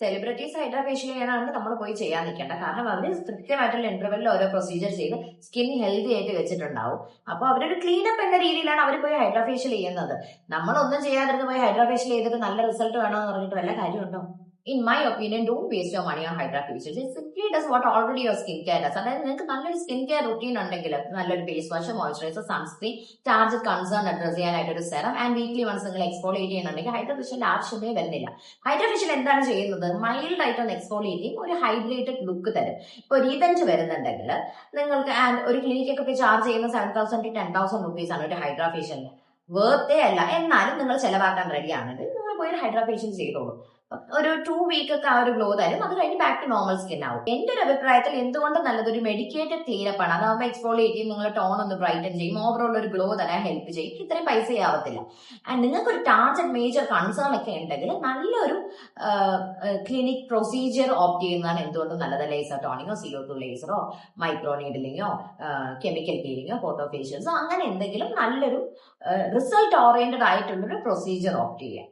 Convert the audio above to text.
Celebrities hydra facial ചെയ്യാനാണെങ്കിൽ നമ്മൾ പോയി ചെയ്യാൻ നിൽക്കേണ്ട. കാരണം അവർ കൃത്യമായിട്ടുള്ള ഇന്റർവെല്ലിൽ ഓരോ പ്രൊസീജിയർ ചെയ്ത് സ്കിൻ ഹെൽത്തി ആയിട്ട് വെച്ചിട്ടുണ്ടാവും. അപ്പൊ അവരൊരു ക്ലീനപ്പ് എന്ന രീതിയിലാണ് അവർ പോയി ഹൈഡ്രാ ഫേഷ്യൽ ചെയ്യുന്നത്. നമ്മളൊന്നും ചെയ്യാതിരുന്ന് പോയി ഹൈഡ്രാ ഫേഷ്യൽ ചെയ്തിട്ട് നല്ല റിസൾട്ട് വേണമെന്ന് പറഞ്ഞിട്ട് വല്ല കാര്യമുണ്ടോ? In my opinion, don't waste your money on Hydra facials. It simply does what already your skincare does. അതായത് നിങ്ങൾക്ക് നല്ലൊരു സ്കിൻ കെയർ റുട്ടീൻ ഉണ്ടെങ്കിൽ നല്ലൊരു face wash, moisturiser, sunscreen, target concern address ചെയ്യാനായിട്ട് ഒരു സെറം ആൻഡ് വീക്ക്ലി വൺസ് നിങ്ങൾ exfoliate ചെയ്യുന്നുണ്ടെങ്കിൽ hydra ഫേഷ്യലിന്റെ ആവശ്യമേ വരുന്നില്ല. ഹൈഡ്രാ ഫേഷ്യൽ എന്താണ് ചെയ്യുന്നത്? മൈൽഡ് ആയിട്ടൊന്ന് എക്സ്ഫോളിയേറ്റിംഗ് ഒരു ഹൈഡ്രേറ്റഡ് ലുക്ക് തരും. ഇപ്പോൾ ഒരു ഇവന്റ് വരുന്നുണ്ടെങ്കിൽ നിങ്ങൾക്ക് ഒരു ക്ലിനിക്കൊക്കെ പോയി ചാർജ് ചെയ്യുന്ന 7,000 to 10,000 rupees ആണ് ഒരു ഹൈഡ്രാ ഫേഷ്യലിന്. വേർത്തേ അല്ല. എന്നാലും നിങ്ങൾ ചെലവാക്കാൻ റെഡി ആണെങ്കിൽ നിങ്ങൾ പോയി ഒരു ഹൈഡ്രാ ഫേഷ്യൽ ചെയ്തോളൂ. ഒരു 2 week ഒക്കെ ആ ഒരു ഗ്ലോ തരും. അത് കഴിഞ്ഞ് ബാക്ക് ടു നോർമൽ സ്കിൻ ആവും. എന്റെ ഒരു അഭിപ്രായത്തിൽ എന്തുകൊണ്ട് നല്ലതൊരു മെഡിക്കേറ്റഡ് ക്ലീനപ്പ് ആണ്. അതാവുമ്പോൾ എക്സ്ഫോളിയേറ്റ് ചെയ്യും, നിങ്ങൾ ടോൺ ഒന്ന് ബ്രൈറ്റൻ ചെയ്യും, ഓവറോൾ ഒരു ഗ്ലോ തരാൻ ഹെൽപ്പ് ചെയ്യും. ഇത്രയും പൈസ ആവത്തില്ല. ആൻഡ് നിങ്ങൾക്ക് ഒരു ടാർജറ്റ് മേജർ കൺസേൺ ഒക്കെ ഉണ്ടെങ്കിൽ നല്ലൊരു ക്ലിനിക് പ്രൊസീജിയർ ഓപ്റ്റ് ചെയ്യുന്നതാണ് എന്തുകൊണ്ടും നല്ലത്. ലേസർ ടോണിങ്ങോ, CO2 ലേസറോ, മൈക്രോ നീഡലിങ്ങോ, കെമിക്കൽ പീലിങ്ങോ, ഫോട്ടോ ഫേഷ്യൽസോ അങ്ങനെ എന്തെങ്കിലും നല്ലൊരു റിസൾട്ട് ഓറിയന്റഡ് ആയിട്ടുള്ളൊരു പ്രൊസീജിയർ ഓപ്റ്റ് ചെയ്യാം.